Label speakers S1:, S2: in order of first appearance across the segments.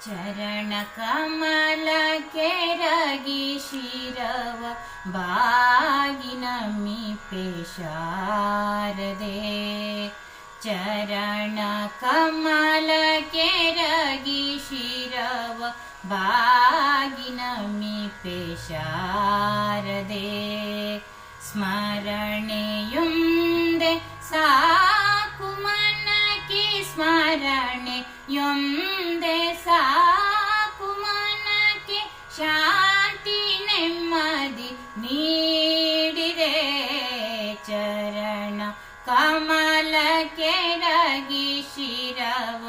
S1: ಚರಣ ಕಮಲಕ್ಕೆ ರಗಿ ಶಿರವ ಬಾಗಿ ನಮಿಪೆ ಶಾರದೆ. ಚರಣ ಕಮಲಕ್ಕೆ ರಗಿ ಶಿರವ ಬಾಗಿ ನಮಿಪೆ ಶಾರದೆ. ಸ್ಮರಣೆಯೊಂದೆ ಸಾಕು ಮನಕ್ಕೆ, ಸ್ಮರಣೆಯೊಂದೆ ಸಾಕು ಮನಕ್ಕೆ, ಶಾಂತಿ ನೆಮ್ಮದಿ ನೀಡಿದೆ. ಚರಣ ಕಮಲಕ್ಕೆ ರಗಿ ಶಿರವ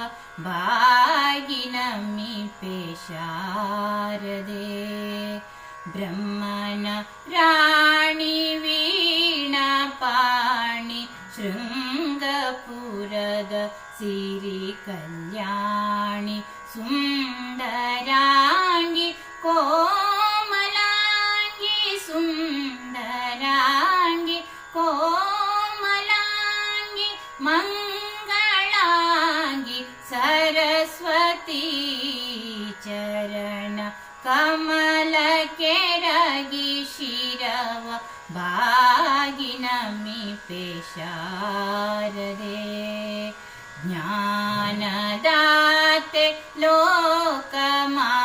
S1: ಬಾಗಿ ನಮಿಪೆ ಶಾರದೆ. ಬ್ರಹ್ಮನ ರಾಣಿ ವೀಣಾ ಪಾಣಿ, ಶೃಂಗಪುರದ ಸಿರಿ ಕಲ್ಯಾಣಿ, ಸುಂದರಾಂಗಿ ಕೋಮಲಾಂಗಿ, ಸುಂದರಾಂಗಿ ಕೋಮಲಾಂಗಿ, ಮಂಗಳಾಂಗಿ ಸರಸ್ವತಿ. ಚರಣ ಕಮಲಕ್ಕೆ ರಗಿ ಶಿರವ ಬಾಗಿ ನಮಿಪೆ ಶಾರದೆ. ಜ್ಞಾನದಾತೆ ಲೋಕಮಾತೆ,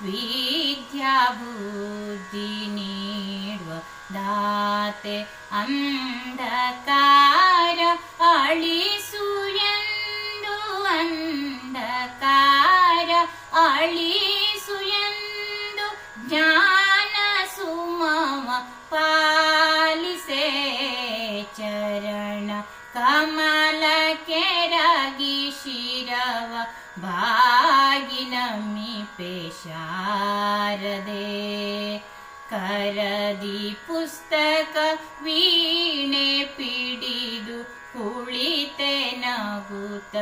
S1: ವಿದ್ಯಾ ಬುದ್ಧಿ ನೀಡುವ ದಾತೆ, ಅಂಧಕಾರ ಅಳಿಸು ಎಂದು, ಅಂಧಕಾರ ಅಳಿಸು ಎಂದು, ಜ್ಞಾನ ಸುಮವ ಪಾಲಿಸೆ. ಚರಣ ಕಮಲಕ್ಕೆ ರಗಿ ಶಿರವ ಬಾಗಿ ನಮಿಪೆ ಶಾರದೆ. ಕರದಿ ಪುಸ್ತಕ ವೀಣೆ ಪಿಡಿದು, ಕುಳಿತೆ ನಗುತ್ತ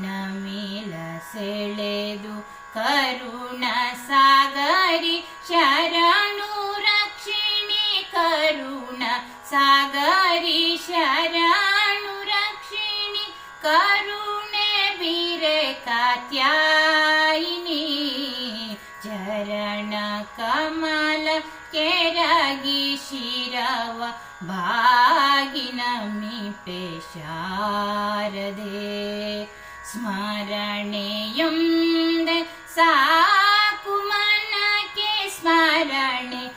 S1: ನಮಿಲ ಸೆಳೆದು, ಕರುಣ ಸಾಗರಿ ಶರಣು ರಕ್ಷಿಣಿ, ಕರುಣ ಸಾಗರಿ ಶರಣು ರಕ್ಷಿಣಿ, ಕರುಣೆ ಬೀರೆ ಕಾತ್ಯಾಯಿನಿ. ಚರಣ ಕಮಲಕ್ಕೆ ರಗಿ ಶಿರವ ಬಾಗಿ ನಮಿಪೆ ಶಾರದೆ. ಸ್ಮರಣೆಯೊಂದೆ ಸಾಕು ಮನಕ್ಕೆ, ಸ್ಮರಣೆಯೊಂದೆ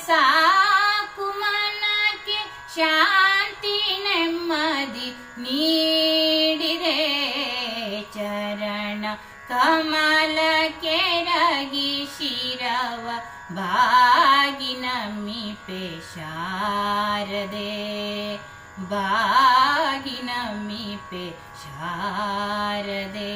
S1: ಸಾಕು ಮನಕ್ಕೆ, ಶಾಂತಿ ನೆಮ್ಮದಿ ನೀಡಿದೆ. ಚರಣ ಕಮಲಕ್ಕೆ ರಗಿ ಶಿರವ ಬಾಗಿ ನಮಿಪೆ ಶಾರದೆ. ಬಾಗಿ ನಮಿಪೆ ಶಾರದೆ.